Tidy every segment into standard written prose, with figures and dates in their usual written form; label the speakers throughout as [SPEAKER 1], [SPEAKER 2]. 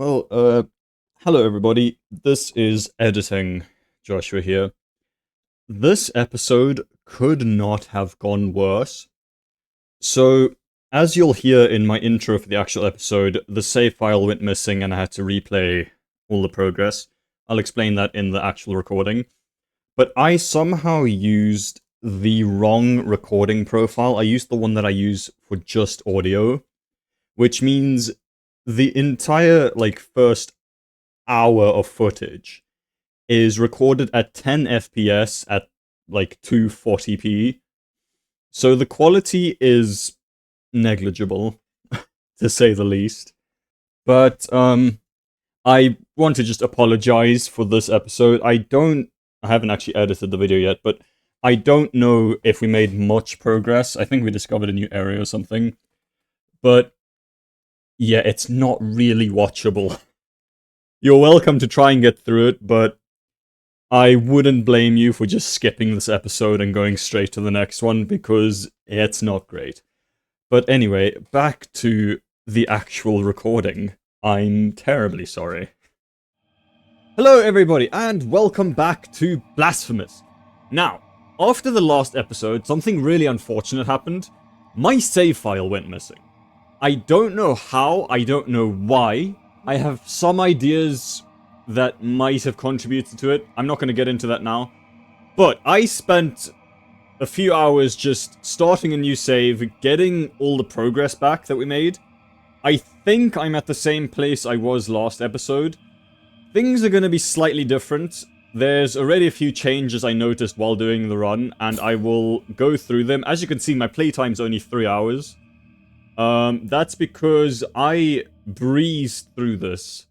[SPEAKER 1] Hello everybody. This is Editing Joshua here. This episode could not have gone worse. So, as you'll hear in my intro for the actual episode, the save file went missing and I had to replay all the progress. I'll explain that in the actual recording. But I somehow used the wrong recording profile. I used the one that I use for just audio, which means the entire, first hour of footage is recorded at 10 FPS at 240p. So the quality is negligible, to say the least. But I want to just apologize for this episode. I haven't actually edited the video yet, but I don't know if we made much progress. I think we discovered a new area or something. But yeah, it's not really watchable. You're welcome to try and get through it, but I wouldn't blame you for just skipping this episode and going straight to the next one, because it's not great. But anyway, back to the actual recording. I'm terribly sorry. Hello everybody, and welcome back to Blasphemous. Now, after the last episode, something really unfortunate happened. My save file went missing. I don't know how, I don't know why. I have some ideas that might have contributed to it. I'm not going to get into that now. But I spent a few hours just starting a new save, getting all the progress back that we made. I think I'm at the same place I was last episode. Things are going to be slightly different. There's already a few changes I noticed while doing the run, and I will go through them. As you can see, my playtime's only 3 hours. That's because I breezed through this.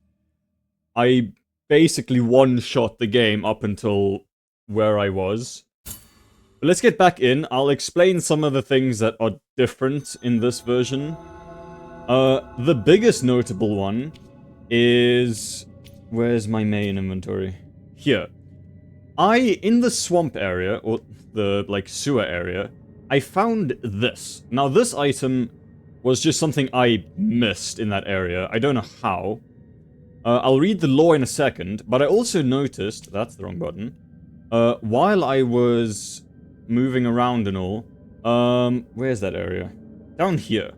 [SPEAKER 1] I basically one-shot the game up until where I was. But let's get back in. I'll explain some of the things that are different in this version. The biggest notable one is... Where's my main inventory? Here. In the swamp area, or the, sewer area, I found this. Now, this item was just something I missed in that area. I don't know how. I'll read the lore in a second, but I also noticed... That's the wrong button. While I was moving around and all... where's that area? Down here.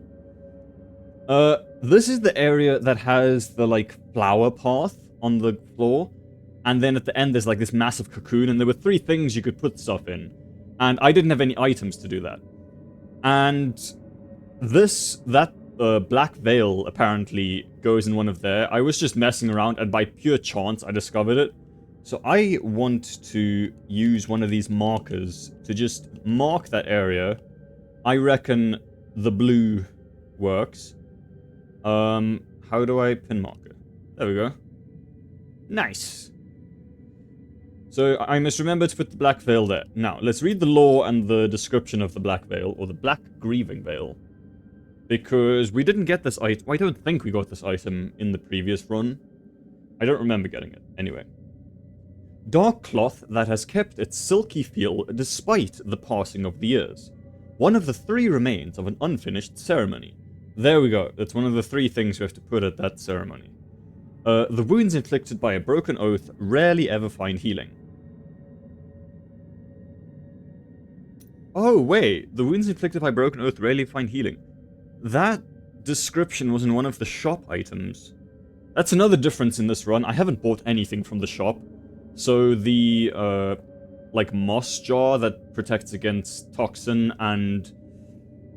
[SPEAKER 1] This is the area that has the, flower path on the floor. And then at the end there's, this massive cocoon, and there were 3 things you could put stuff in. And I didn't have any items to do that. And... that black veil apparently goes in one of there. I was just messing around, and by pure chance I discovered it. So I want to use one of these markers to just mark that area. I reckon the blue works. How do I pin mark it? There we go. Nice. So I must remember to put the black veil there. Now, let's read the lore and the description of the black veil, or the black grieving veil. Because we didn't get this item. I don't think we got this item in the previous run. I don't remember getting it. Anyway. Dark cloth that has kept its silky feel despite the passing of the years. One of the 3 remains of an unfinished ceremony. There we go. That's one of the 3 things we have to put at that ceremony. The wounds inflicted by a broken oath rarely ever find healing. Oh, wait. The wounds inflicted by broken oath rarely find healing. That description was in one of the shop items. That's another difference in this run. I haven't bought anything from the shop. So the, moss jar that protects against toxin, and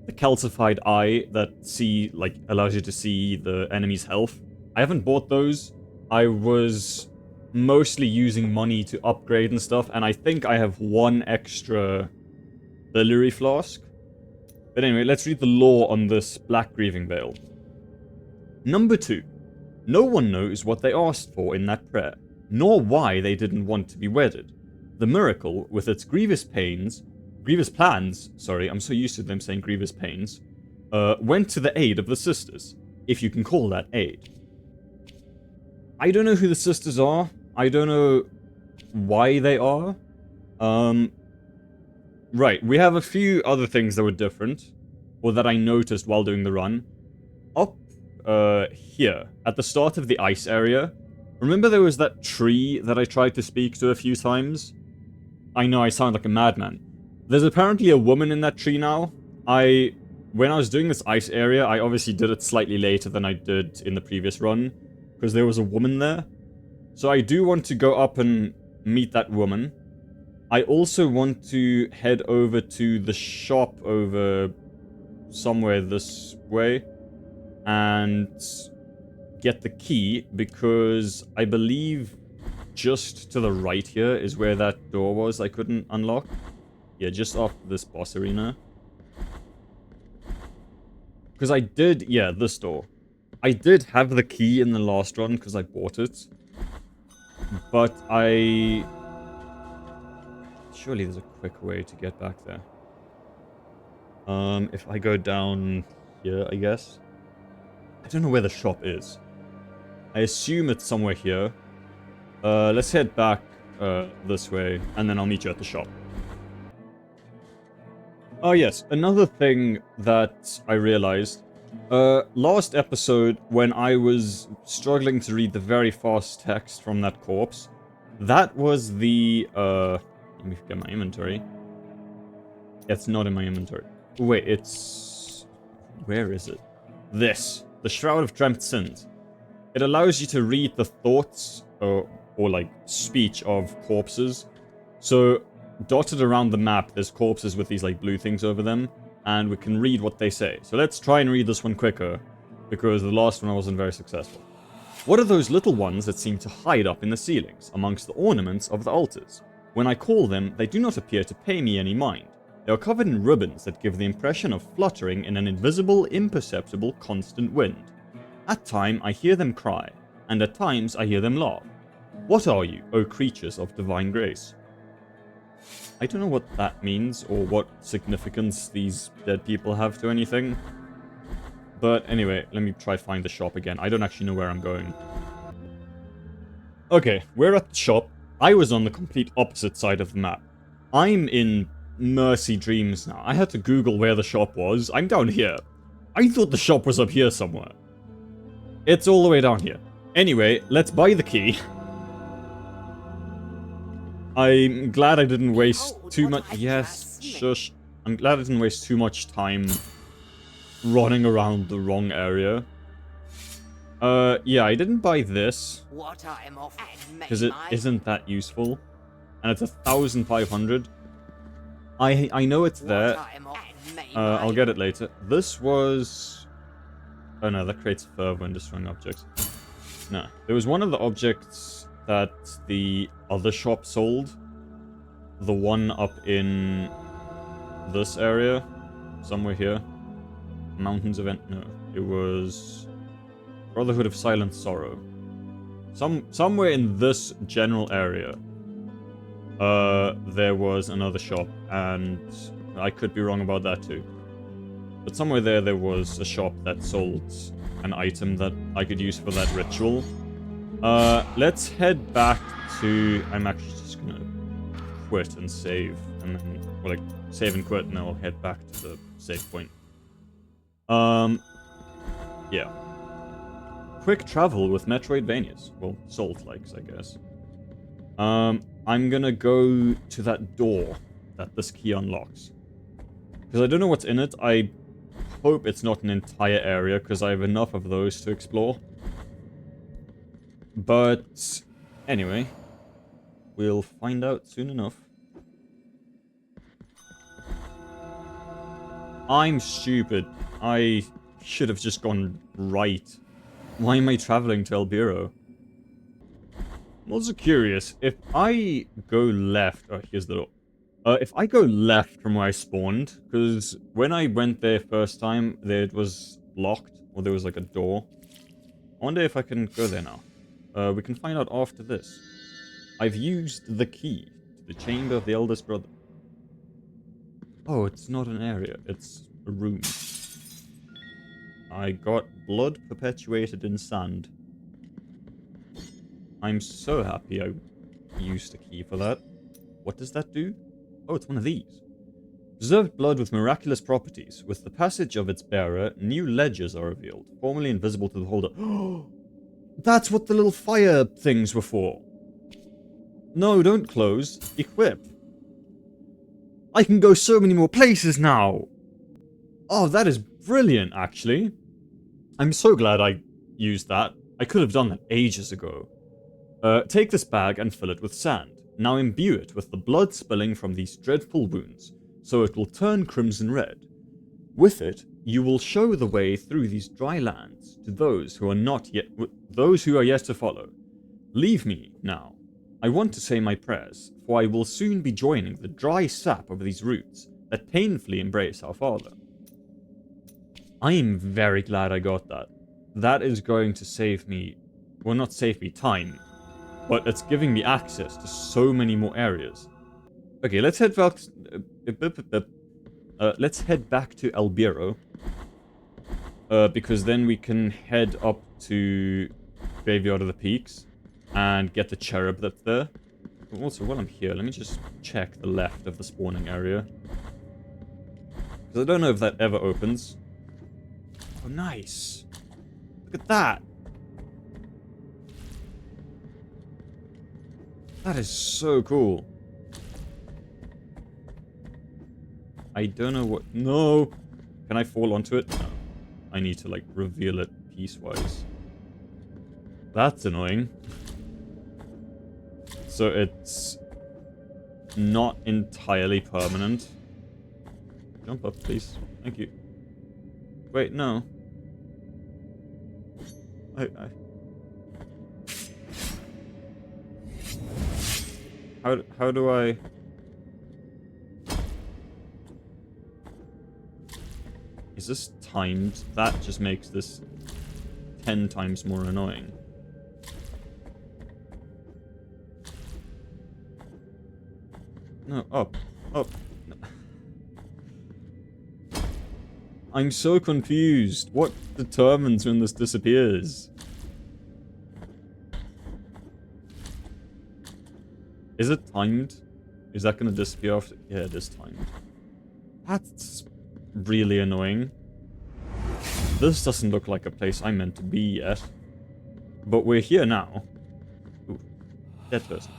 [SPEAKER 1] the calcified eye that allows you to see the enemy's health. I haven't bought those. I was mostly using money to upgrade and stuff, and I think I have 1 extra biliary flask. But anyway, let's read the lore on this black grieving veil. Number 2. No one knows what they asked for in that prayer, nor why they didn't want to be wedded. The miracle, with its grievous plans, I'm so used to them saying grievous pains, went to the aid of the sisters, if you can call that aid. I don't know who the sisters are. I don't know why they are. Right, we have a few other things that were different, or that I noticed while doing the run. Up here, at the start of the ice area. Remember there was that tree that I tried to speak to a few times? I know I sound like a madman. There's apparently a woman in that tree now. When I was doing this ice area, I obviously did it slightly later than I did in the previous run, because there was a woman there. So I do want to go up and meet that woman. I also want to head over to the shop over somewhere this way and get the key, because I believe just to the right here is where that door was I couldn't unlock. Yeah, just after this boss arena. Because I did, yeah, this door. I did have the key in the last run because I bought it. But surely there's a quick way to get back there. If I go down here, I guess. I don't know where the shop is. I assume it's somewhere here. Let's head back this way, and then I'll meet you at the shop. Oh yes, another thing that I realized. Last episode, when I was struggling to read the very fast text from that corpse, that was the, let me get my inventory. It's not in my inventory. Wait, it's... Where is it? This. The Shroud of Dreamt Sins. It allows you to read the thoughts, or like, speech of corpses. So, dotted around the map, there's corpses with these, like, blue things over them, and we can read what they say. So let's try and read this one quicker, because the last one I wasn't very successful. What are those little ones that seem to hide up in the ceilings, amongst the ornaments of the altars? When I call them, they do not appear to pay me any mind. They are covered in ribbons that give the impression of fluttering in an invisible, imperceptible, constant wind. At times I hear them cry, and at times I hear them laugh. What are you, O creatures of divine grace? I don't know what that means, or what significance these dead people have to anything. But anyway, let me try find the shop again. I don't actually know where I'm going. Okay, we're at the shop. I was on the complete opposite side of the map. I'm in Mercy Dreams now. I had to Google where the shop was. I'm down here. I thought the shop was up here somewhere. It's all the way down here. Anyway, let's buy the key. I'm glad I didn't waste too much... Yes, shush. I'm glad I didn't waste too much time running around the wrong area. Yeah, I didn't buy this because it isn't that useful. And it's 1,500. I know it's there. I'll get it later. This was... Oh no, that creates fervor when destroying objects. No, there was one of the objects that the other shop sold. The one up in this area. Somewhere here. Mountains of... No, it was... Brotherhood of Silent Sorrow. Somewhere in this general area. There was another shop, and I could be wrong about that too. But somewhere there was a shop that sold an item that I could use for that ritual. Let's head back to... I'm actually just gonna quit and save, and then, or like, save and quit, and then I'll head back to the save point. Yeah. Quick travel with Metroidvanias. Well, Souls-likes, I guess. I'm gonna go to that door that this key unlocks. Because I don't know what's in it. I hope it's not an entire area, because I have enough of those to explore. But anyway, we'll find out soon enough. I'm stupid. I should have just gone right. Why am I traveling to El Biro? I'm also curious, if I go left... Oh, here's the door. If I go left from where I spawned, because when I went there first time, it was locked, or there was like a door. I wonder if I can go there now. We can find out after this. I've used the key to the chamber of the eldest brother. Oh, it's not an area, it's a room. I got blood perpetuated in sand. I'm so happy I used a key for that. What does that do? Oh, it's one of these. Preserved blood with miraculous properties. With the passage of its bearer, new ledgers are revealed, formerly invisible to the holder. That's what the little fire things were for. No, don't close. Equip. I can go so many more places now. Oh, that is brilliant, actually. I'm so glad I used that. I could have done that ages ago. Take this bag and fill it with sand. Now imbue it with the blood spilling from these dreadful wounds, so it will turn crimson red. With it, you will show the way through these dry lands to those who are yet to follow. Leave me now. I want to say my prayers, for I will soon be joining the dry sap of these roots that painfully embrace our Father. I am very glad I got that. That is going to save me, well, not save me time, but it's giving me access to so many more areas. Okay, let's head back. Let's head back to Albiro, because then we can head up to Graveyard of the Peaks and get the cherub that's there. Also, while I'm here, let me just check the left of the spawning area, because I don't know if that ever opens. Oh, nice! Look at that! That is so cool. I don't know what... No! Can I fall onto it? No. I need to, like, reveal it piecewise. That's annoying. So it's not entirely permanent. Jump up, please. Thank you. Wait, no. How do I... Is this timed? That just makes this 10 times more annoying. No, up. Up. I'm so confused. What determines when this disappears? Is it timed? Is that going to disappear after? Yeah, it is timed. That's really annoying. This doesn't look like a place I'm meant to be yet. But we're here now. Ooh, dead person.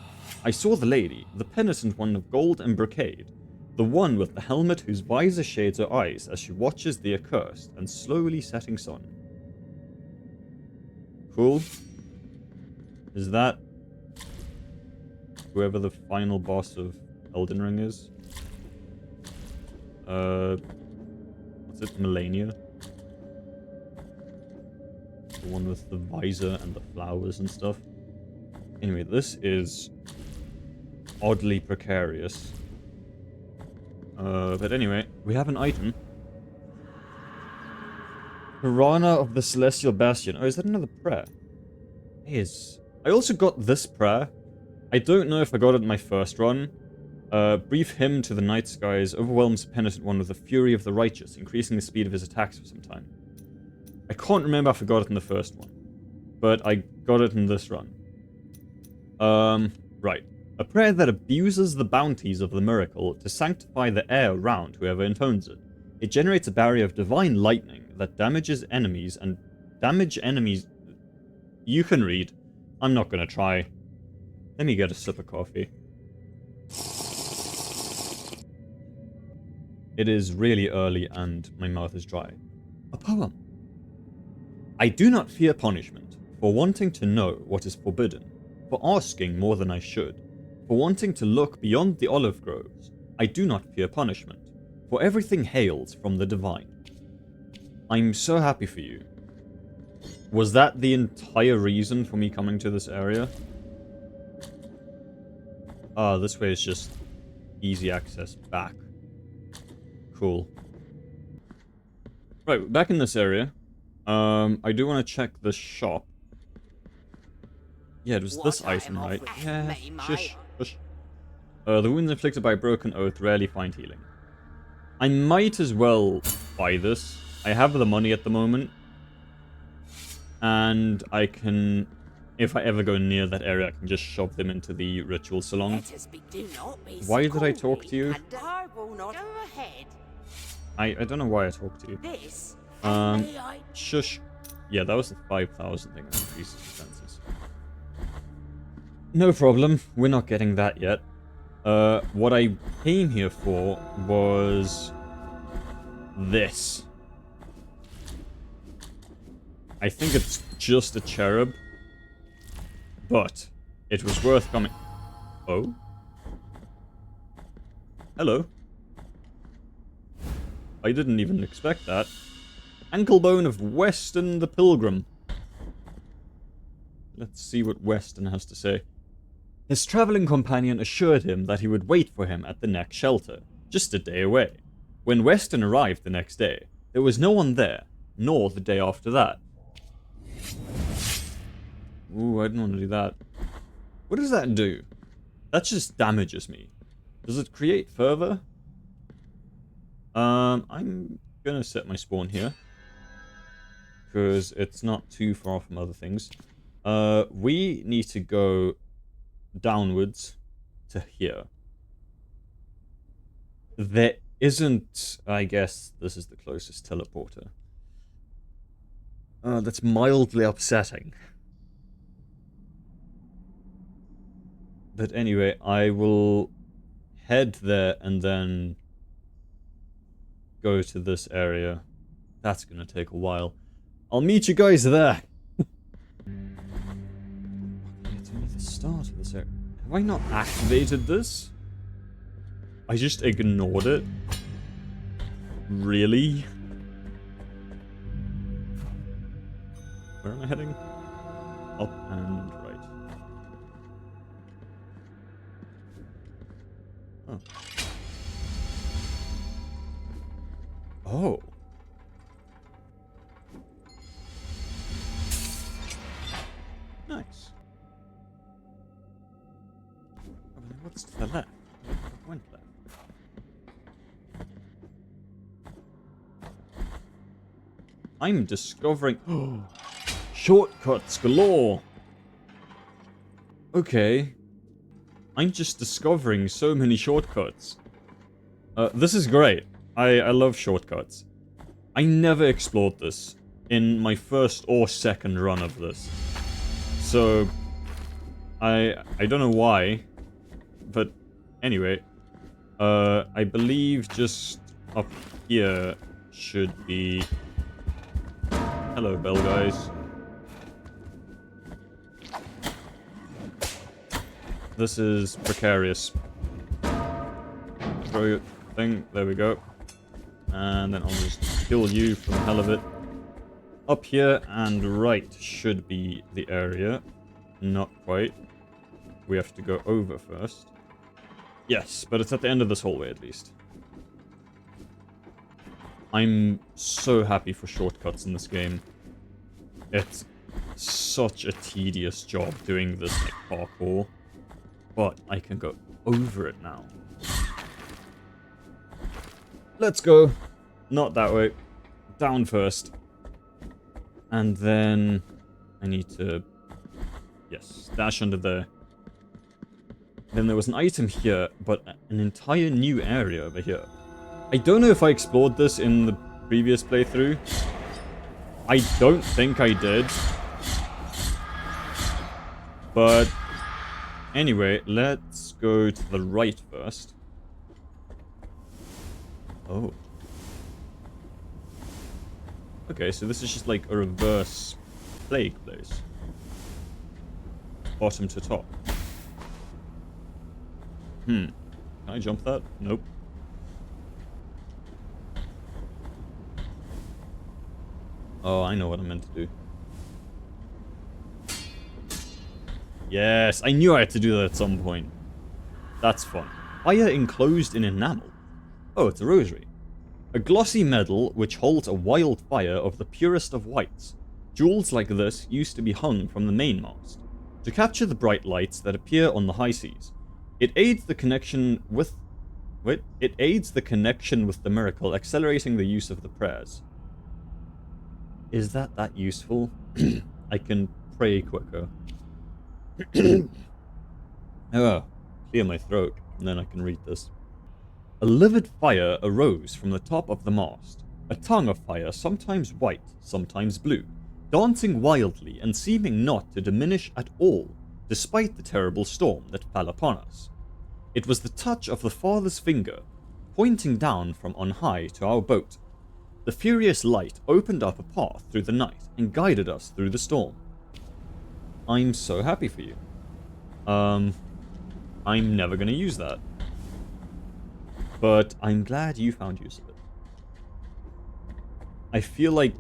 [SPEAKER 1] I saw the lady, the penitent one of gold and brocade. The one with the helmet whose visor shades her eyes as she watches the accursed and slowly setting sun. Cool. Is that whoever the final boss of Elden Ring is? What's it? Melania? The one with the visor and the flowers and stuff. Anyway, this is oddly precarious. But anyway, we have an item. Piranha of the Celestial Bastion. Oh, is that another prayer? It is. I also got this prayer. I don't know if I got it in my first run. Brief hymn to the night skies overwhelms the penitent one with the fury of the righteous, increasing the speed of his attacks for some time. I can't remember if I got it in the first one, but I got it in this run. Right. A prayer that abuses the bounties of the miracle to sanctify the air around whoever intones it. It generates a barrier of divine lightning that damages enemies and damage enemies. You can read. I'm not gonna try. Let me get a sip of coffee. It is really early and my mouth is dry. A poem. I do not fear punishment for wanting to know what is forbidden, for asking more than I should, for wanting to look beyond the olive groves. I do not fear punishment, for everything hails from the divine. I'm so happy for you. Was that the entire reason for me coming to this area? Ah, this way is just easy access back. Cool. Right, back in this area. I do want to check the shop. Yeah, it was this item, right? Yeah, shush, shush. The wounds inflicted by a broken oath rarely find healing. I might as well buy this. I have the money at the moment. And I can if I ever go near that area, I can just shove them into the ritual salon.
[SPEAKER 2] Do not be
[SPEAKER 1] Why did I
[SPEAKER 2] so
[SPEAKER 1] talk to you?
[SPEAKER 2] and I will not go ahead.
[SPEAKER 1] I don't know why I talked to you.
[SPEAKER 2] This
[SPEAKER 1] Shush. Yeah, that was the 5,000 thing that increases defenses. No problem. We're not getting that yet. What I came here for was this. I think it's just a cherub, but it was worth coming. Oh? Hello. I didn't even expect that. Ankle bone of Weston the Pilgrim. Let's see what Weston has to say. His traveling companion assured him that he would wait for him at the next shelter, just a day away. When Weston arrived the next day, there was no one there, nor the day after that. Ooh, I didn't want to do that. What does that do? That just damages me. Does it create further? I'm gonna set my spawn here, because it's not too far from other things. We need to go downwards to here. There isn't... I guess this is the closest teleporter. That's mildly upsetting. But anyway, I will head there and then go to this area. That's gonna take a while. I'll meet you guys there! It's only the start of this area. Have I not activated this? I just ignored it? Really? Where am I heading? Up and right. Oh. Oh. Nice. Oh, what's to the left? I went left. I'm discovering... Oh, shortcuts galore! Okay. I'm just discovering so many shortcuts. This is great. I love shortcuts. I never explored this in my first or second run of this. So, I don't know why, but anyway, I believe just up here should be... Hello, bell guys. This is precarious. Throw your thing, there we go. And then I'll just kill you for the hell of it. Up here and right should be the area. Not quite. We have to go over first. Yes, but it's at the end of this hallway at least. I'm so happy for shortcuts in this game. It's such a tedious job doing this like parkour. But I can go over it now. Let's go. Not that way. Down first. And then I need to... Yes, dash under there. Then there was an item here, but an entire new area over here. I don't know if I explored this in the previous playthrough. I don't think I did. But anyway, let's go to the right first. Oh. Okay, so this is just like a reverse plague place. Bottom to top. Can I jump that? Nope. Oh, I know what I meant to do. Yes, I knew I had to do that at some point. That's fun. Fire enclosed in enamel. Oh, it's a rosary. A glossy medal which holds a wild fire of the purest of whites. Jewels like this used to be hung from the mainmast to capture the bright lights that appear on the high seas. It aids the connection with... It aids the connection with the miracle, accelerating the use of the prayers. Is that useful? I can pray quicker. Oh, clear my throat, and then I can read this. A livid fire arose from the top of the mast, a tongue of fire sometimes white, sometimes blue, dancing wildly and seeming not to diminish at all, despite the terrible storm that fell upon us. It was the touch of the Father's finger, pointing down from on high to our boat. The furious light opened up a path through the night and guided us through the storm. I'm so happy for you. I'm never gonna use that. But I'm glad you found use of it. I feel like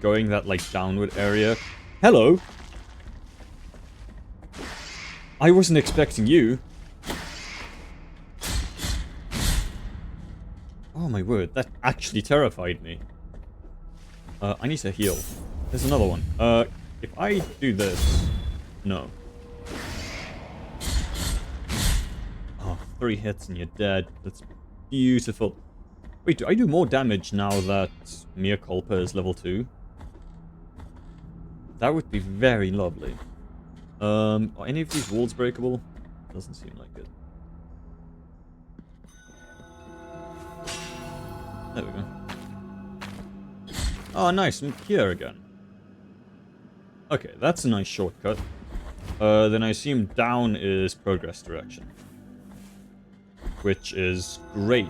[SPEAKER 1] going that, like, downward area... Hello! I wasn't expecting you. Oh my word, that actually terrified me. I need to heal. There's another one. If I do this... No. Oh, 3 hits and you're dead. That's beautiful. Wait, do I do more damage now that Mea Culpa is level 2? That would be very lovely. Are any of these walls breakable? Doesn't seem like it. There we go. Oh, nice. I'm here again. Okay, that's a nice shortcut. Then I assume down is progress direction. Which is great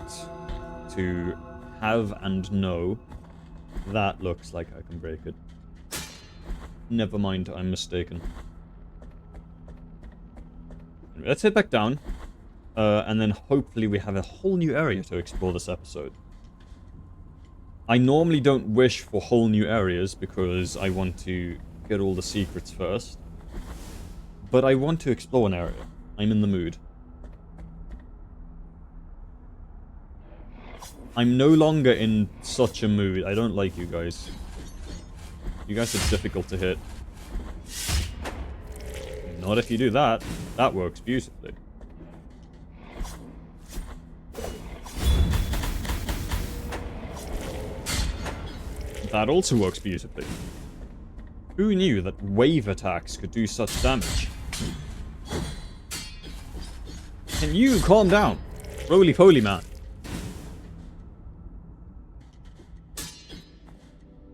[SPEAKER 1] to have and know. That looks like I can break it. Never mind, I'm mistaken. Anyway, let's head back down. And then hopefully we have a whole new area to explore this episode. I normally don't wish for whole new areas because I want to get all the secrets first. But I want to explore an area. I'm in the mood. I'm no longer in such a mood. I don't like you guys. You guys are difficult to hit. Not if you do that. That works beautifully. That also works beautifully. Who knew that wave attacks could do such damage? Can you calm down? Roly-poly, man.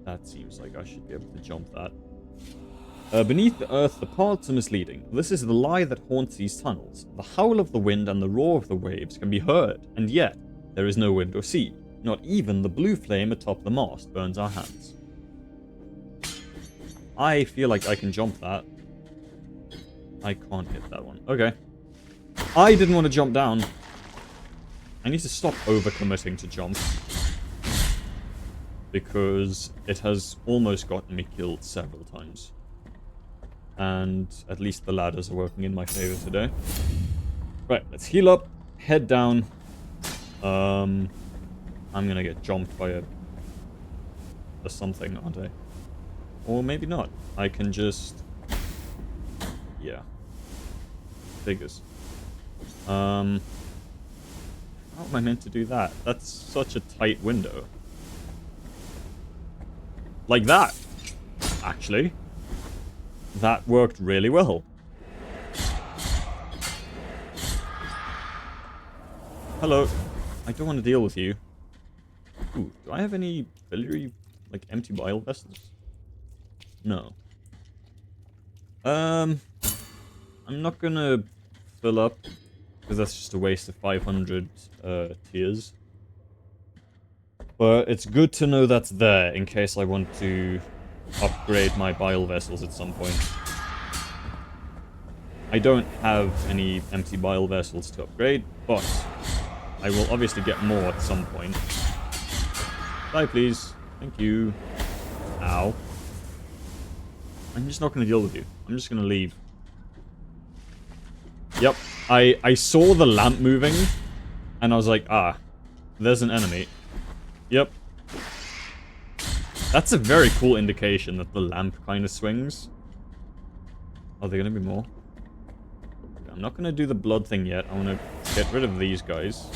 [SPEAKER 1] That seems like I should be able to jump that. Beneath the earth, the paths are misleading. This is the lie that haunts these tunnels. The howl of the wind and the roar of the waves can be heard, and yet there is no wind or sea. Not even the blue flame atop the mast burns our hands. I feel like I can jump that. I can't hit that one. Okay. I didn't want to jump down. I need to stop overcommitting to jump. Because it has almost gotten me killed several times. And at least the ladders are working in my favor today. Right, let's heal up, head down. I'm gonna get jumped by a something, aren't I? Or maybe not. I can just... Yeah. Figures. How am I meant to do that? That's such a tight window. Like that! Actually. That worked really well. Hello. I don't want to deal with you. Ooh, do I have any biliary, like, empty bile vessels? No. I'm not gonna fill up, because that's just a waste of 500 tears. But it's good to know that's there, in case I want to upgrade my bile vessels at some point. I don't have any empty bile vessels to upgrade, but I will obviously get more at some point. Die, please. Thank you. Ow. I'm just not going to deal with you. I'm just going to leave. Yep. I saw the lamp moving, and I was like, ah, there's an enemy. Yep. That's a very cool indication that the lamp kind of swings. Are there going to be more? I'm not going to do the blood thing yet. I want to get rid of these guys.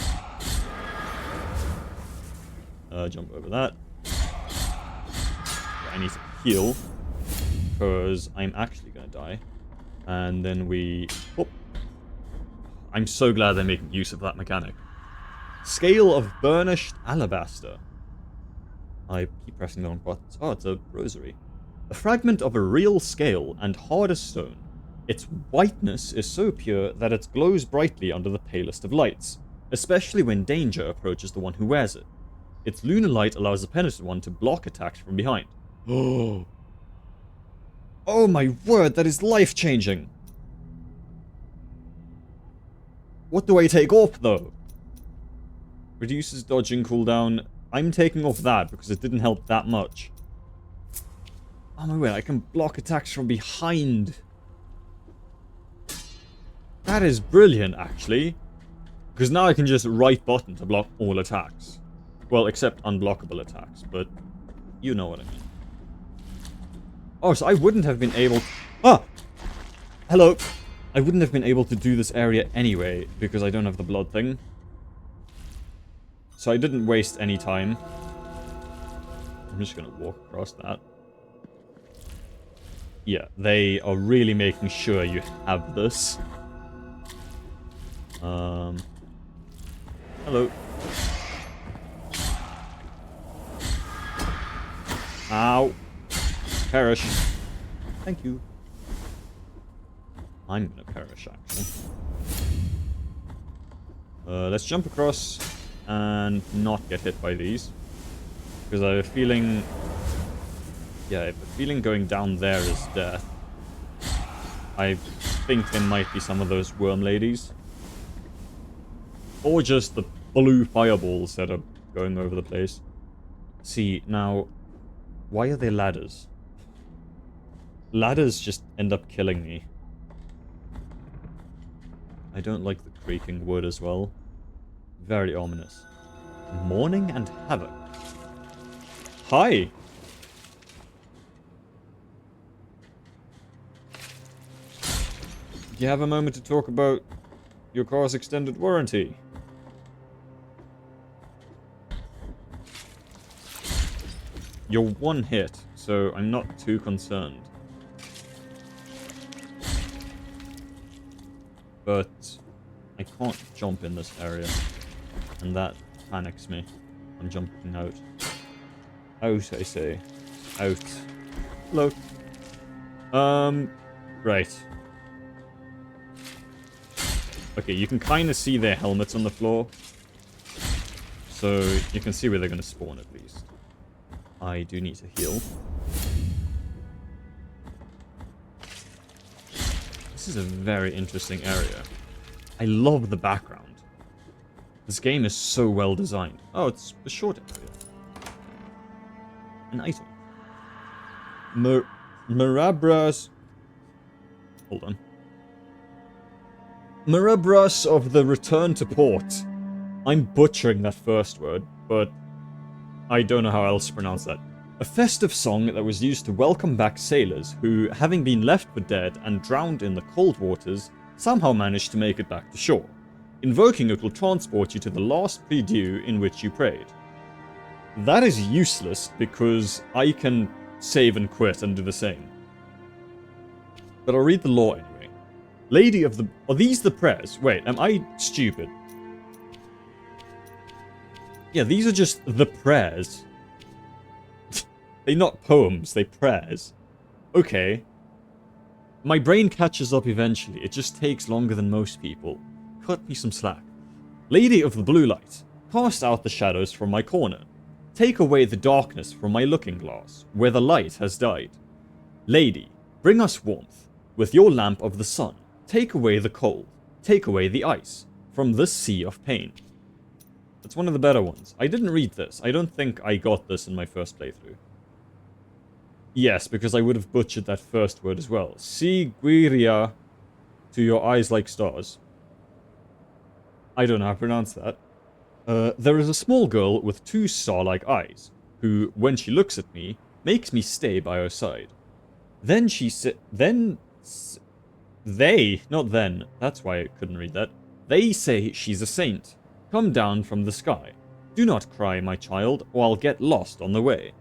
[SPEAKER 1] Jump over that. I need to heal, because I'm actually going to die. And then we... Oh. I'm so glad they're making use of that mechanic. Scale of burnished alabaster. I keep pressing the wrong buttons. Oh, it's a rosary. A fragment of a real scale and hard as stone. Its whiteness is so pure that it glows brightly under the palest of lights, especially when danger approaches the one who wears it. Its lunar light allows the penitent one to block attacks from behind. Oh. Oh my word, that is life-changing. What do I take off, though? Reduces dodging cooldown. I'm taking off that because it didn't help that much. Oh my word, I can block attacks from behind. That is brilliant, actually. Because now I can just right button to block all attacks. Well, except unblockable attacks, but you know what I mean. Oh, so I wouldn't have been able to... Ah! Hello! I wouldn't have been able to do this area anyway, because I don't have the blood thing. So I didn't waste any time. I'm just gonna walk across that. Yeah, they are really making sure you have this. Hello. Ow. Perish. Thank you. I'm gonna perish, actually. Let's jump across and not get hit by these. Because I have a feeling... Yeah, I have a feeling going down there is death. I think there might be some of those worm ladies. Or just the blue fireballs that are going over the place. See, now... Why are there ladders? Ladders just end up killing me. I don't like the creaking wood as well. Very ominous. Mourning and Havoc. Hi! Do you have a moment to talk about your car's extended warranty? You're one hit, so I'm not too concerned. But I can't jump in this area, and that panics me. I'm jumping out. Out, I say. Out. Hello. Right. Okay, you can kind of see their helmets on the floor. So you can see where they're going to spawn at least. I do need to heal. This is a very interesting area. I love the background. This game is so well designed. Oh, it's a short area. An item. Marabras... Hold on. Marabras of the Return to Port. I'm butchering that first word, but I don't know how else to pronounce that. A festive song that was used to welcome back sailors who, having been left for dead and drowned in the cold waters, somehow managed to make it back to shore. Invoking it will transport you to the last prie-dieu in which you prayed. That is useless because I can save and quit and do the same. But I'll read the law anyway. Lady of the... Are these the prayers? Wait, am I stupid? Yeah, these are just the prayers. They're not poems, they're prayers. Okay. My brain catches up eventually. It just takes longer than most people. Cut me some slack. Lady of the blue light, cast out the shadows from my corner. Take away the darkness from my looking glass, where the light has died. Lady, bring us warmth. With your lamp of the sun, take away the cold. Take away the ice from this sea of pain. That's one of the better ones. I didn't read this. I don't think I got this in my first playthrough. Yes, because I would have butchered that first word as well. Siguiria, to your eyes like stars. I don't know how to pronounce that. There is a small girl with two star-like eyes, who, when she looks at me, makes me stay by her side. Then she not then, that's why I couldn't read that. They say she's a saint. Come down from the sky. Do not cry, my child, or I'll get lost on the way.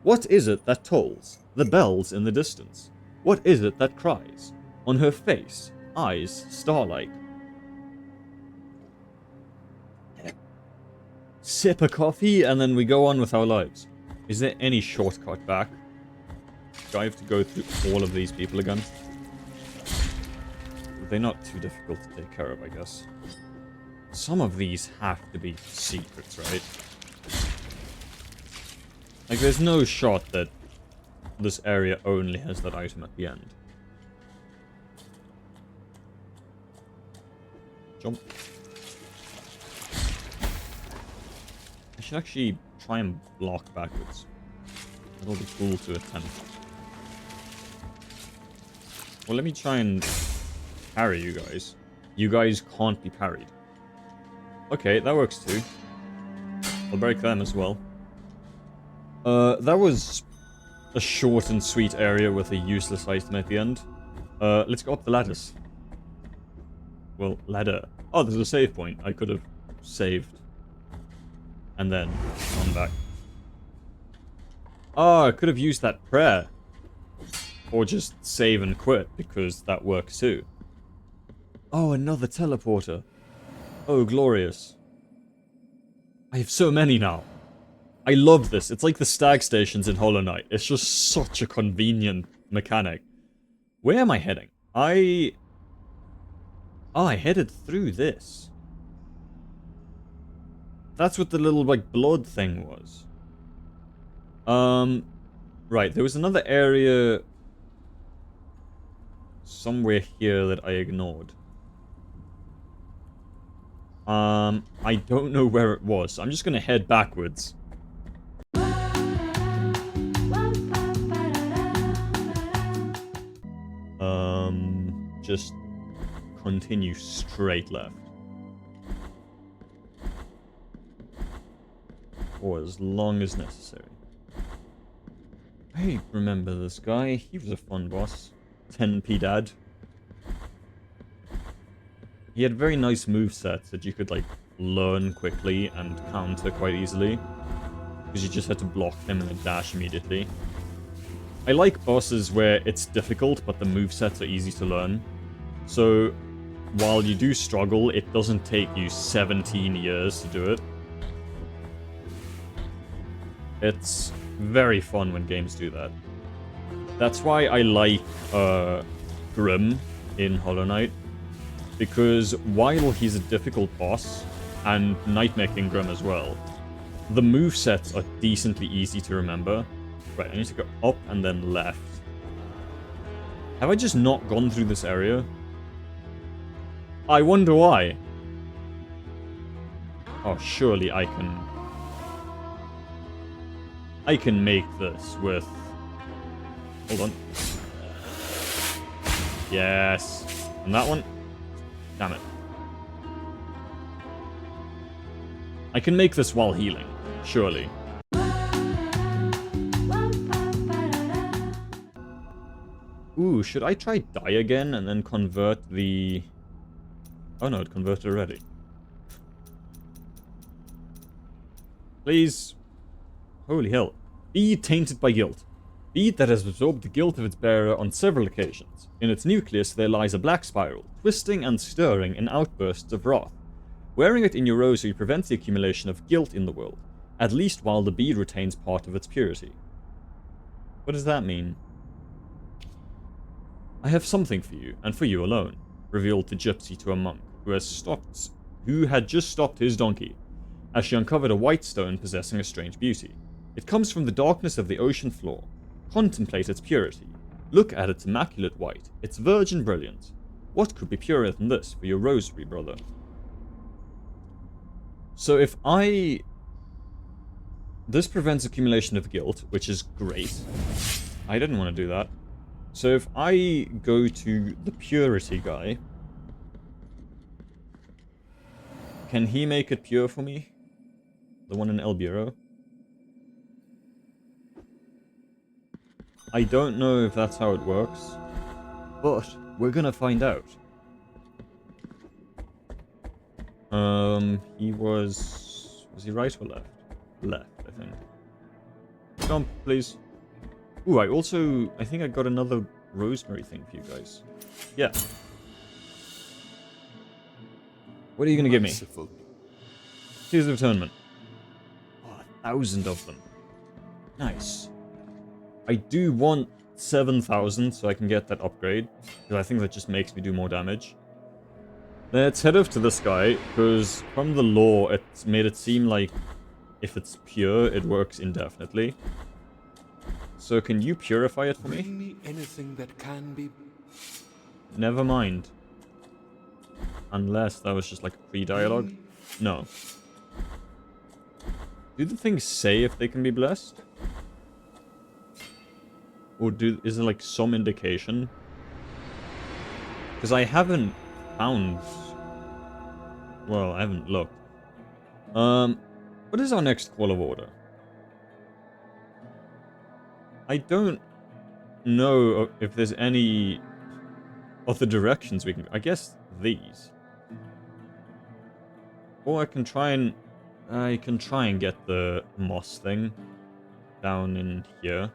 [SPEAKER 1] What is it that tolls? The bells in the distance. What is it that cries? On her face, eyes star-like. Sip a coffee, and then we go on with our lives. Is there any shortcut back? Do I have to go through all of these people again? They're not too difficult to take care of, I guess. Some of these have to be secrets, right? Like, there's no shot that this area only has that item at the end. Jump. I should actually try and block backwards. That'll be cool to attempt. Well, let me try and parry you guys. You guys can't be parried. Okay, that works too. I'll break them as well. That was a short and sweet area with a useless item at the end. Let's go up the ladders. Well, ladder. Oh, there's a save point. I could have saved. And then gone back. Oh, I could have used that prayer. Or just save and quit, because that works too. Oh, another teleporter. Oh, glorious. I have so many now. I love this. It's like the stag stations in Hollow Knight. It's just such a convenient mechanic. Where am I heading? Oh, I headed through this. That's what the little, like, blood thing was. Right, there was another area somewhere here that I ignored. I don't know where it was, so I'm just gonna head backwards. Just continue straight left. For as long as necessary. I remember this guy. He was a fun boss. 10p dad. He had very nice movesets that you could, like, learn quickly and counter quite easily. Because you just had to block them and then dash immediately. I like bosses where it's difficult, but the movesets are easy to learn. So, while you do struggle, it doesn't take you 17 years to do it. It's very fun when games do that. That's why I like Grim in Hollow Knight. Because while he's a difficult boss, and Nightmare King Grim as well, the movesets are decently easy to remember. Right, I need to go up and then left. Have I just not gone through this area? I wonder why. Oh, surely I can make this with... Hold on. Yes. And that one? Damn it. I can make this while healing, surely. Ooh, should I try die again and then convert the... Oh no, it converted already. Please. Holy hell. Bead tainted by guilt. Bead that has absorbed the guilt of its bearer on several occasions. In its nucleus there lies a black spiral, twisting and stirring in outbursts of wrath. Wearing it in your rosary prevents the accumulation of guilt in the world, at least while the bead retains part of its purity. What does that mean? I have something for you, and for you alone, revealed the gypsy to a monk, who had just stopped his donkey, as she uncovered a white stone possessing a strange beauty. It comes from the darkness of the ocean floor. Contemplate its purity. Look at its immaculate white, its virgin brilliance. What could be purer than this for your rosary, brother? So if this prevents accumulation of guilt, which is great. I didn't want to do that. So if I go to the purity guy, can he make it pure for me? The one in El Bureau? I don't know if that's how it works, but we're gonna find out. He was he right or left? Left, I think. Jump, please. Ooh, I think I got another rosemary thing for you guys. Yeah. What are you gonna give me?
[SPEAKER 3] Merciful.
[SPEAKER 1] Tears of Atonement. Oh, 1,000 of them. Nice. I do want 7,000 so I can get that upgrade, because I think that just makes me do more damage. Let's head over to this guy, because from the lore, it's made it seem like if it's pure, it works indefinitely. So can you purify it for me?
[SPEAKER 3] Bring me anything that can be.
[SPEAKER 1] Never mind. Unless that was just like a pre-dialogue. No. Do the things say if they can be blessed? Or is there like some indication? Because I haven't found... Well, I haven't looked. What is our next call of order? I don't know if there's any other directions we can... I guess these. Or I can try and get the moss thing down in here.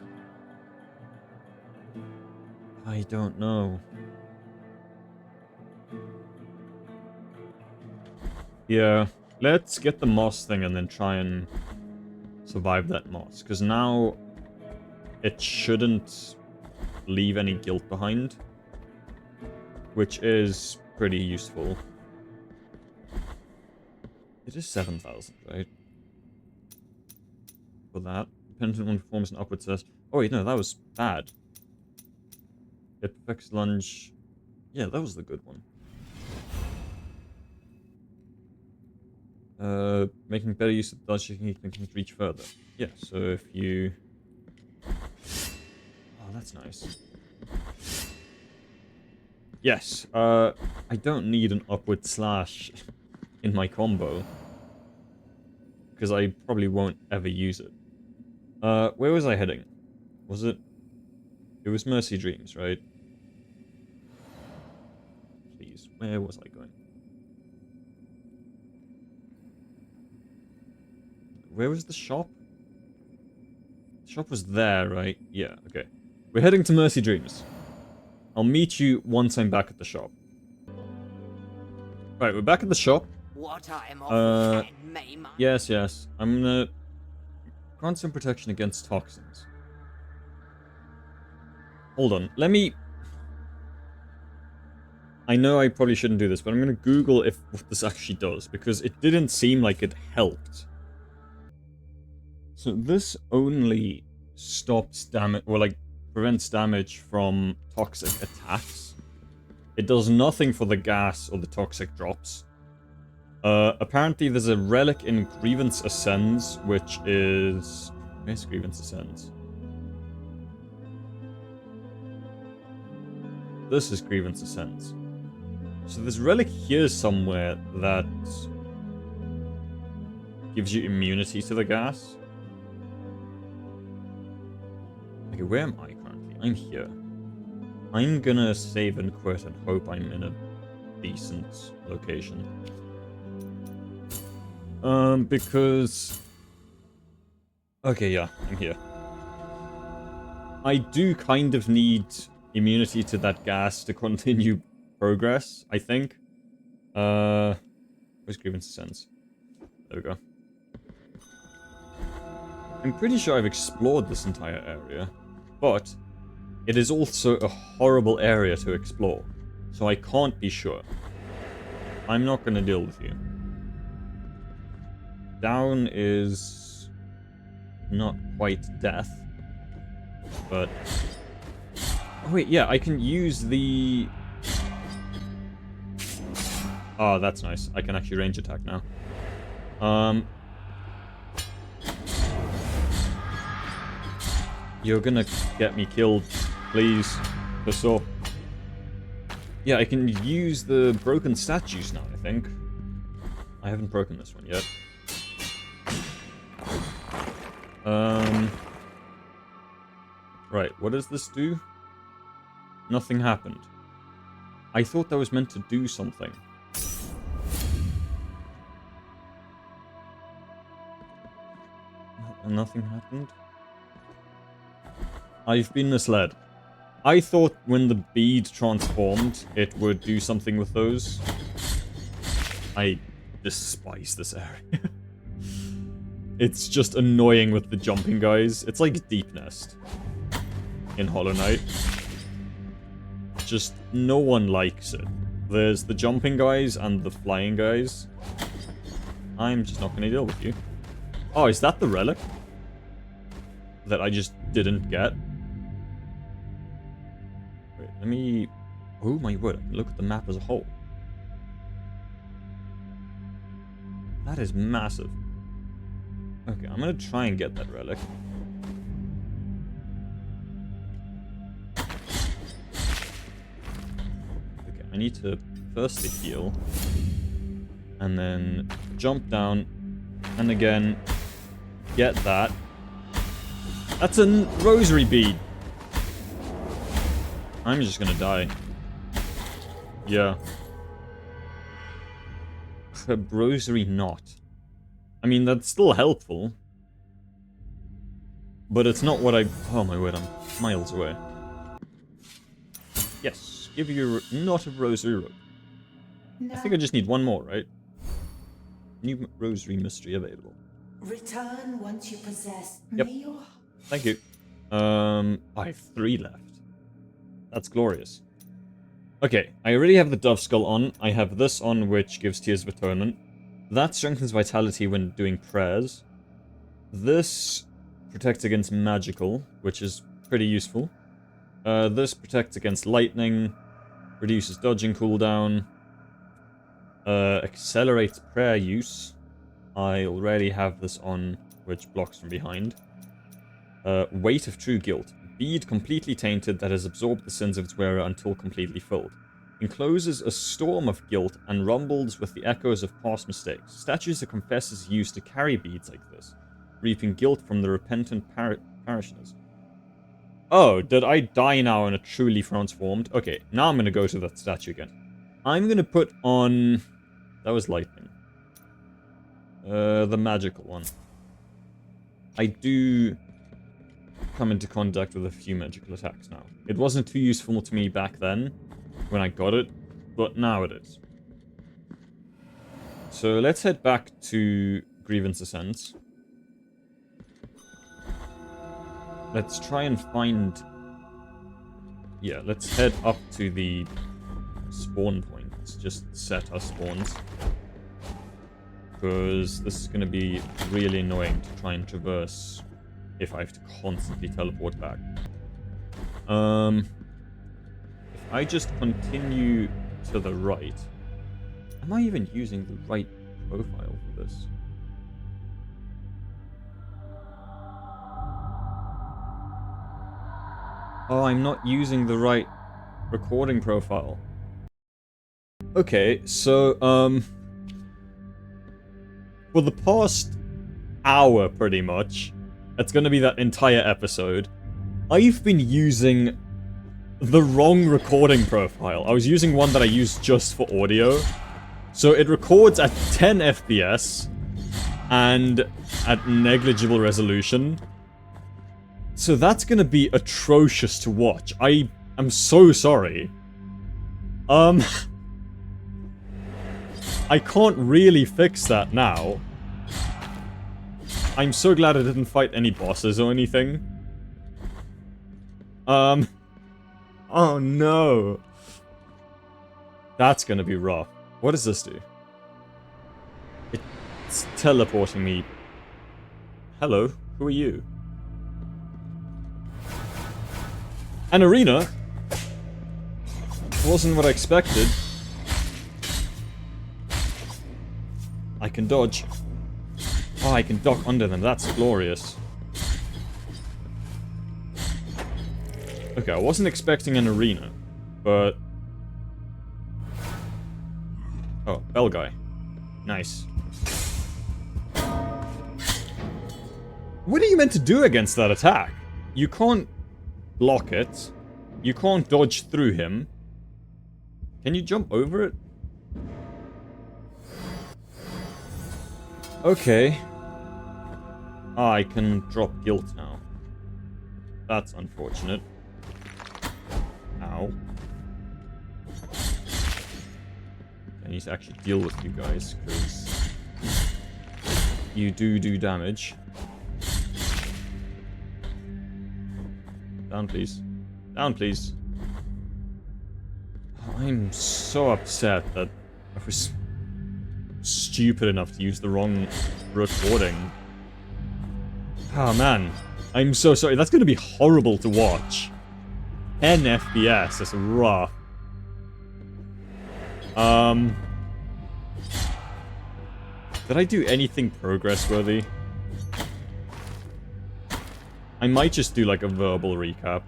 [SPEAKER 1] I don't know. Yeah, let's get the moss thing and then try and survive that moss. Because now it shouldn't leave any guilt behind. Which is pretty useful. It is 7,000, right? For that. Dependent on performance and upward test. Oh wait, no, that was bad. It perfects lunge. Yeah, that was the good one. Making better use of dodge, you can reach further. Yeah, so if you... Oh, that's nice. Yes, I don't need an upward slash in my combo. Because I probably won't ever use it. Where was I heading? Was it... It was Mercy Dreams, right? Please, where was I going? Where was the shop? The shop was there, right? Yeah, okay. We're heading to Mercy Dreams. I'll meet you once I'm back at the shop. Right, we're back at the shop.
[SPEAKER 2] What I'm off me, man.
[SPEAKER 1] Yes. I'm gonna grant some protection against toxins. Hold on, let me... I know I probably shouldn't do this, but I'm gonna Google what this actually does, because it didn't seem like it helped. So this only stops damage, or like prevents damage from toxic attacks. It does nothing for the gas or the toxic drops. Apparently there's a relic in Grievance Ascends, which is... Where's Grievance Ascends? This is Grievance Ascends. So there's a relic here somewhere that gives you immunity to the gas. Okay, where am I currently? I'm here. I'm gonna save and quit and hope I'm in a decent location. Because... Okay, yeah, I'm here. I do kind of need immunity to that gas to continue progress, I think. Where's Grievance Ascends? There we go. I'm pretty sure I've explored this entire area, but it is also a horrible area to explore, so I can't be sure. I'm not gonna deal with you. Down is not quite death, but... Oh wait, yeah, I can use the... Oh, that's nice. I can actually range attack now. You're gonna get me killed, please. Piss off. Yeah, I can use the broken statues now, I think. I haven't broken this one yet. Right, what does this do? Nothing happened. I thought that was meant to do something. Nothing happened? I've been misled. I thought when the bead transformed, it would do something with those. I despise this area. It's just annoying with the jumping guys. It's like Deep Nest in Hollow Knight. Just no one likes it. There's the jumping guys and the flying guys. I'm just not gonna deal with you. Oh, is that the relic? That I just didn't get? Wait, let me... Oh my word, I can look at the map as a whole. That is massive. Okay, I'm gonna try and get that relic. Okay, I need to firstly heal. And then jump down. And again, get that. That's a rosary bead. I'm just gonna die. Yeah. A rosary knot. I mean, that's still helpful. But it's not what I... Oh my word, I'm miles away. Yes, give you a knot of rosary rope.
[SPEAKER 4] No.
[SPEAKER 1] I think I just need one more, right? New rosary mystery available.
[SPEAKER 4] Return once you possess.
[SPEAKER 1] Yep.
[SPEAKER 4] May your...
[SPEAKER 1] Thank you. I have 3 left. That's glorious. Okay, I already have the Dove Skull on. I have this on, which gives Tears of Atonement. That strengthens vitality when doing prayers. This protects against magical, which is pretty useful. This protects against lightning, reduces dodging cooldown, accelerates prayer use. I already have this on, which blocks from behind. Weight of True Guilt. Bead completely tainted that has absorbed the sins of its wearer until completely filled. Encloses a storm of guilt and rumbles with the echoes of past mistakes. Statues of confessors used to carry beads like this, reaping guilt from the repentant parishioners. Oh, did I die now and it truly transformed? Okay, now I'm going to go to that statue again. I'm going to put on... That was lightning. The magical one. I do come into contact with a few magical attacks now. It wasn't too useful to me back then, when I got it, but now it is. So let's head back to Grievance Ascents. Let's try and find... Yeah, let's head up to the spawn points. Just set our spawns. Because this is going to be really annoying to try and traverse if I have to constantly teleport back. If I just continue to the right... Am I even using the right profile for this? Oh, I'm not using the right recording profile. Okay, so, for the past hour, pretty much, it's gonna be that entire episode, I've been using the wrong recording profile. I was using one that I use just for audio. So it records at 10 FPS and at negligible resolution. So that's gonna be atrocious to watch. I am so sorry. I can't really fix that now. I'm so glad I didn't fight any bosses or anything. Oh no. That's gonna be rough. What does this do? It's teleporting me. Hello, who are you? An arena? Wasn't what I expected. I can dodge. Oh, I can duck under them. That's glorious. Okay, I wasn't expecting an arena, but... Oh, bell guy. Nice. What are you meant to do against that attack? You can't block it. You can't dodge through him. Can you jump over it? Okay. Ah, I can drop guilt now. That's unfortunate. Ow. I need to actually deal with you guys, because you do damage. Down, please. Down, please. I'm so upset that I was stupid enough to use the wrong recording. Oh man, I'm so sorry. That's going to be horrible to watch. 10 FPS, that's rough. Did I do anything progress-worthy? I might just do like a verbal recap.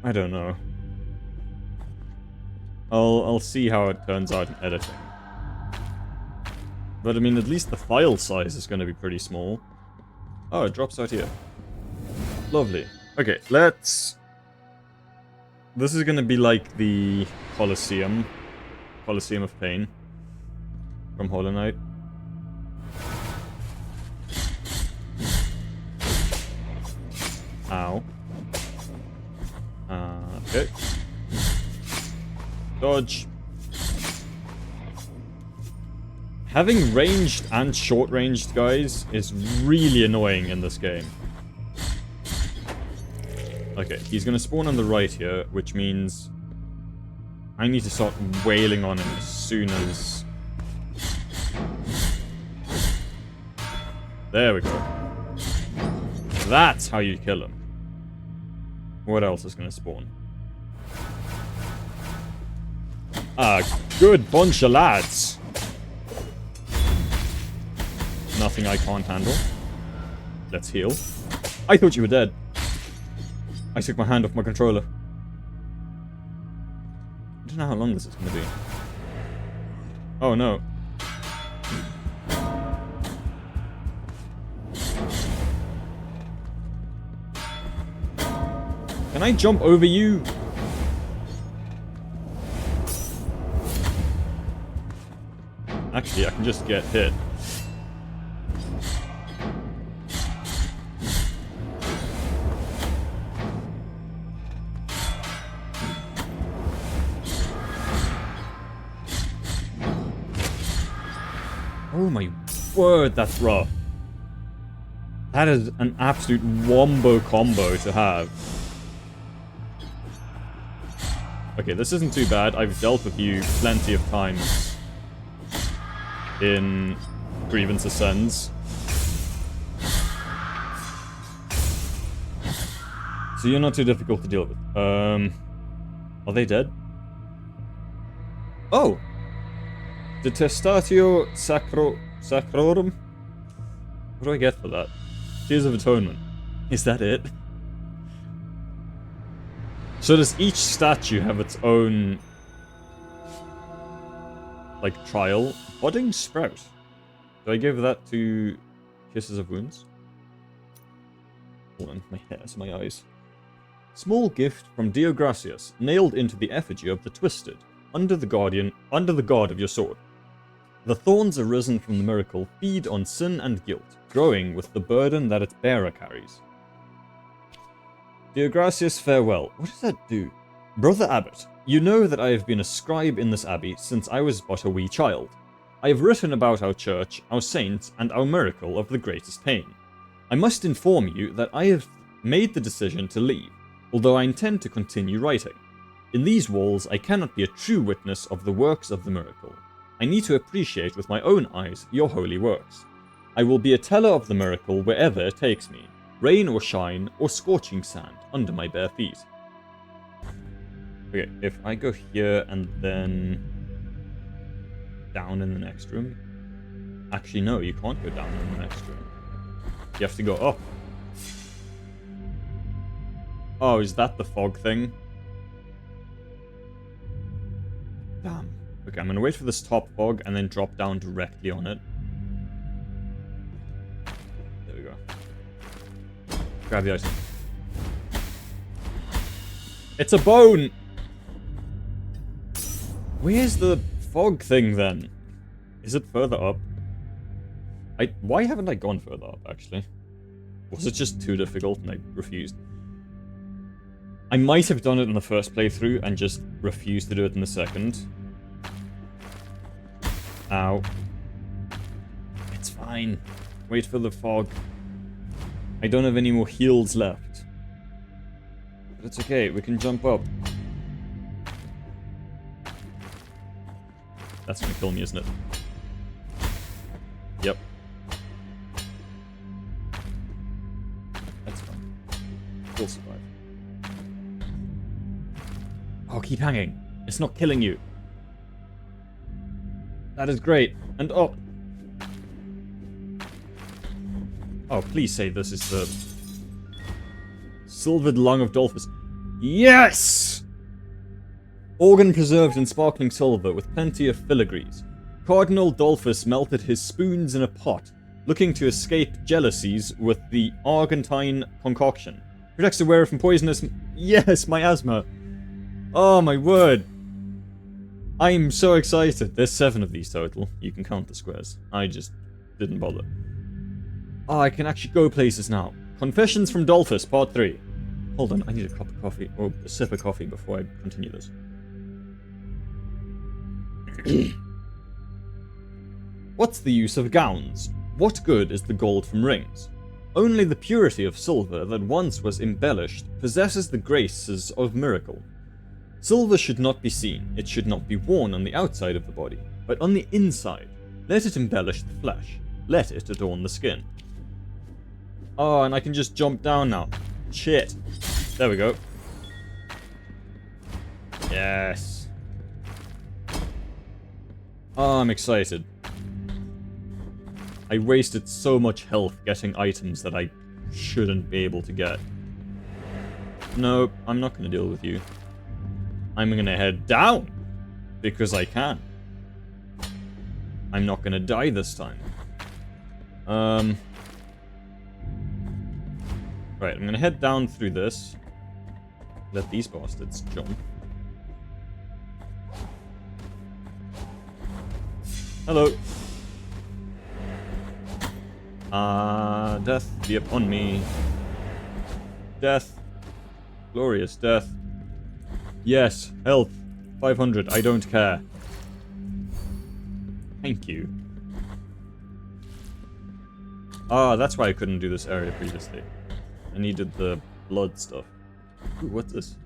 [SPEAKER 1] I don't know. I'll see how it turns out in editing. But I mean, at least the file size is going to be pretty small. Oh, it drops out here. Lovely. Okay, let's... This is going to be like the Colosseum of Pain from Hollow Knight. Ow. Okay. Dodge. Having ranged and short-ranged guys is really annoying in this game. Okay, he's gonna spawn on the right here, which means I need to start wailing on him as soon as... There we go. That's how you kill him. What else is gonna spawn? A good bunch of lads. Nothing I can't handle. Let's heal. I thought you were dead. I took my hand off my controller. I don't know how long this is gonna be. Oh no. Can I jump over you? Actually, I can just get hit. Oh my word, that's rough. That is an absolute wombo combo to have. Okay, this isn't too bad. I've dealt with you plenty of times in Grievance Ascends. So you're not too difficult to deal with. Are they dead? Oh! Detestatio Sacrorum? What do I get for that? Tears of Atonement. Is that it? So does each statue have its own... like, trial? Budding Sprout. Do I give that to Kisses of Wounds? Hold on, my hairs, my eyes. Small gift from Dio Gracias, nailed into the effigy of the Twisted, under the guard of your sword. The thorns arisen from the miracle feed on sin and guilt, growing with the burden that its bearer carries. Dio Gracias, farewell. What does that do? Brother Abbot, you know that I have been a scribe in this abbey since I was but a wee child. I have written about our church, our saints, and our miracle of the greatest pain. I must inform you that I have made the decision to leave, although I intend to continue writing. In these walls, I cannot be a true witness of the works of the miracle. I need to appreciate with my own eyes your holy works. I will be a teller of the miracle wherever it takes me, rain or shine, or scorching sand under my bare feet. Okay, if I go here and then down in the next room. Actually, no, you can't go down in the next room. You have to go up. Oh, is that the fog thing? Damn. Okay, I'm gonna wait for this top fog and then drop down directly on it. There we go. Grab the item. It's a bone! Where's the fog thing then? Is it further up? Why haven't I gone further up, actually? Was it just too difficult and I refused? I might have done it in the first playthrough and just refused to do it in the second. Ow. It's fine. Wait for the fog. I don't have any more heals left. But it's okay, we can jump up. That's gonna kill me, isn't it? Yep. That's fine. We'll survive. Oh, keep hanging. It's not killing you. That is great. And up. Oh, please say this is the silvered lung of Dolphus. Yes! Organ preserved in sparkling silver with plenty of filigrees. Cardinal Dolphus melted his spoons in a pot, looking to escape jealousies with the Argentine concoction. Protects the wearer from poisonous... Yes, my asthma. Oh my word. I'm so excited. There's 7 of these total. You can count the squares. I just didn't bother. Oh, I can actually go places now. Confessions from Dolphus, part 3. Hold on, I need a cup of coffee, or a sip of coffee before I continue this. What's the use of gowns? What good is the gold from rings? Only the purity of silver that once was embellished possesses the graces of miracle. Silver should not be seen, it should not be worn on the outside of the body, but on the inside. Let it embellish the flesh, let it adorn the skin. Oh, and I can just jump down now. Shit. There we go. Yes. Oh, I'm excited. I wasted so much health getting items that I shouldn't be able to get. Nope, I'm not going to deal with you. I'm going to head down. Because I can. I'm not going to die this time. Right, I'm going to head down through this. Let these bastards jump. Hello. Death be upon me. Death. Glorious death. Yes, health. 500, I don't care. Thank you. Ah, that's why I couldn't do this area previously. I needed the blood stuff. Ooh, what's this?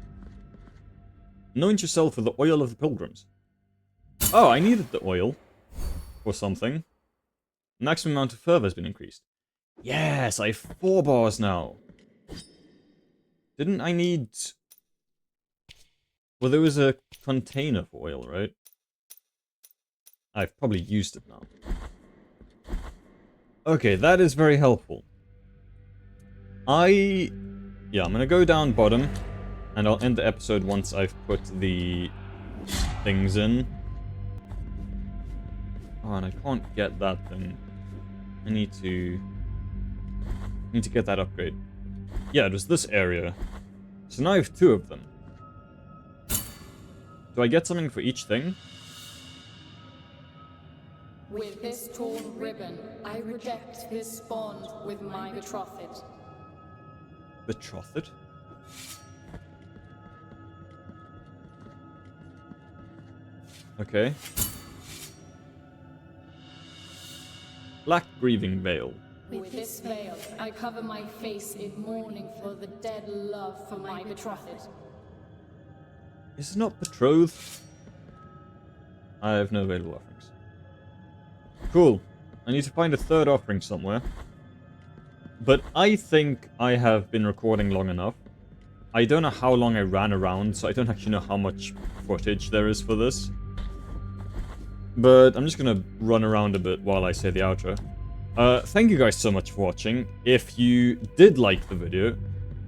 [SPEAKER 1] Anoint yourself with the oil of the pilgrims. Oh, I needed the oil. Or something. Maximum amount of fervor has been increased. Yes, I have 4 bars now. Didn't I need... Well, there was a container for oil, right? I've probably used it now. Okay, that is very helpful. Yeah, I'm gonna go down bottom, and I'll end the episode once I've put the things in. Oh, and I can't get that thing. I need to get that upgrade. Yeah, it was this area. So now I have 2 of them. Do I get something for each thing?
[SPEAKER 5] With this torn ribbon, I reject this bond with my betrothed.
[SPEAKER 1] Betrothed? Okay. Black grieving veil.
[SPEAKER 5] With this veil, I cover my face in mourning for the dead love for my betrothed.
[SPEAKER 1] Is it not betrothed? I have no available offerings. Cool. I need to find a 3rd offering somewhere. But I think I have been recording long enough. I don't know how long I ran around, so I don't actually know how much footage there is for this. But I'm just gonna run around a bit while I say the outro. Thank you guys so much for watching. If you did like the video,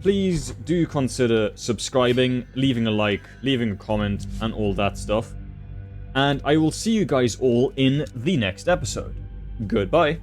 [SPEAKER 1] please do consider subscribing, leaving a like, leaving a comment, and all that stuff. And I will see you guys all in the next episode. Goodbye.